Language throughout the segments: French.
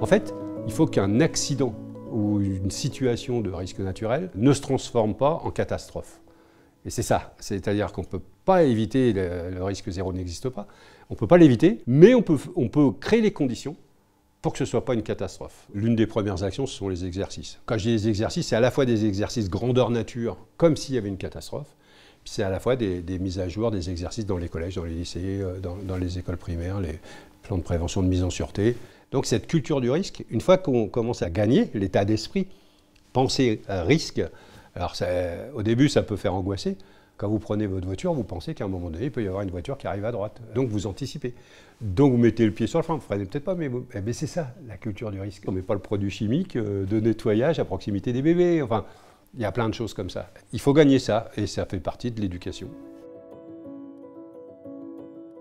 fait, il faut qu'un accident ou une situation de risque naturel ne se transforme pas en catastrophe. Et c'est ça, c'est-à-dire qu'on ne peut pas éviter, le risque zéro n'existe pas, on ne peut pas l'éviter, mais on peut créer les conditions pour que ce ne soit pas une catastrophe. L'une des premières actions, ce sont les exercices. Quand je dis les exercices, c'est à la fois des exercices grandeur nature, comme s'il y avait une catastrophe, puis c'est à la fois des mises à jour, des exercices dans les collèges, dans les lycées, dans les écoles primaires, les plans de prévention de mise en sûreté. Donc cette culture du risque, une fois qu'on commence à gagner l'état d'esprit, penser à risque, alors au début ça peut faire angoisser. Quand vous prenez votre voiture, vous pensez qu'à un moment donné, il peut y avoir une voiture qui arrive à droite. Donc vous anticipez. Donc vous mettez le pied sur le frein, vous ne freinez peut-être pas, mais c'est ça, la culture du risque. On ne met pas le produit chimique de nettoyage à proximité des bébés. Enfin, il y a plein de choses comme ça. Il faut gagner ça, et ça fait partie de l'éducation.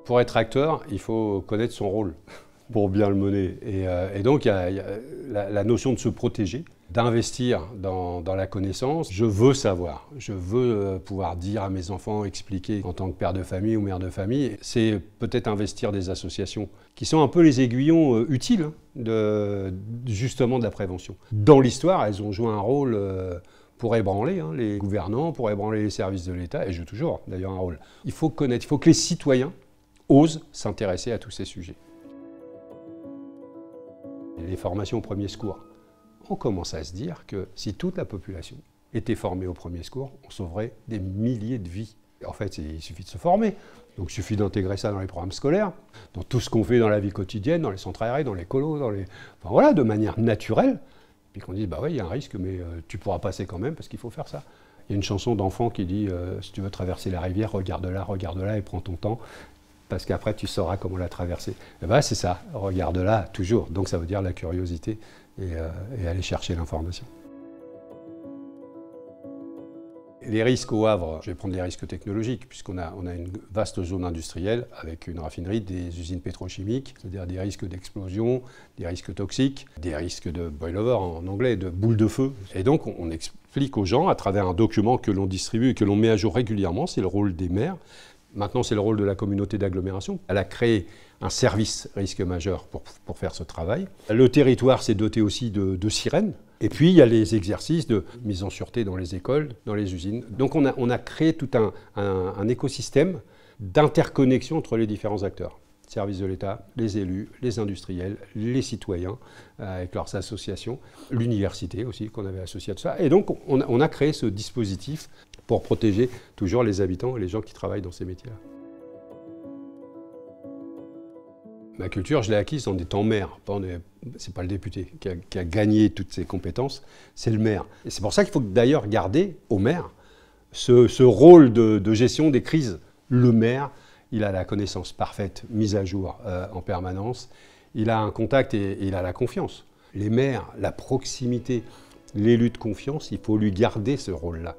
Pour être acteur, il faut connaître son rôle pour bien le mener. Et donc il y a la notion de se protéger, d'investir dans la connaissance. Je veux savoir, je veux pouvoir dire à mes enfants, expliquer en tant que père de famille ou mère de famille. C'est peut-être investir des associations qui sont un peu les aiguillons utiles justement de la prévention. Dans l'histoire, elles ont joué un rôle pour ébranler les gouvernants, pour ébranler les services de l'État, et jouent toujours d'ailleurs un rôle. Il faut connaître, il faut que les citoyens osent s'intéresser à tous ces sujets. Les formations au premier secours. On commence à se dire que si toute la population était formée au premier secours, on sauverait des milliers de vies. En fait, il suffit de se former. Donc il suffit d'intégrer ça dans les programmes scolaires, dans tout ce qu'on fait dans la vie quotidienne, dans les centres aérés, dans les colos, enfin, voilà, de manière naturelle. Puis qu'on dise, bah oui, il y a un risque, mais tu pourras passer quand même parce qu'il faut faire ça. Il y a une chanson d'enfant qui dit, si tu veux traverser la rivière, regarde-la et prends ton temps. Parce qu'après, tu sauras comment la traverser. Et ben, c'est ça, regarde-la toujours. Donc ça veut dire la curiosité et aller chercher l'information. Les risques au Havre, je vais prendre les risques technologiques, puisqu'on a une vaste zone industrielle avec une raffinerie, des usines pétrochimiques, c'est-à-dire des risques d'explosion, des risques toxiques, des risques de boil-over en anglais, de boules de feu. Et donc on explique aux gens, à travers un document que l'on distribue et que l'on met à jour régulièrement, c'est le rôle des maires. Maintenant, c'est le rôle de la communauté d'agglomération. Elle a créé un service risque majeur pour faire ce travail. Le territoire s'est doté aussi de sirènes. Et puis, il y a les exercices de mise en sûreté dans les écoles, dans les usines. Donc, on a créé tout un écosystème d'interconnexion entre les différents acteurs. Services de l'État, les élus, les industriels, les citoyens, avec leurs associations, l'université aussi qu'on avait associé à tout ça. Et donc, on a créé ce dispositif pour protéger toujours les habitants et les gens qui travaillent dans ces métiers-là. Ma culture, je l'ai acquise en étant maire. C'est pas le député qui a gagné toutes ces compétences, c'est le maire. Et c'est pour ça qu'il faut d'ailleurs garder au maire ce rôle de gestion des crises. Le maire, il a la connaissance parfaite, mise à jour en permanence. Il a un contact et il a la confiance. Les maires, la proximité, l'élu de confiance, il faut lui garder ce rôle-là.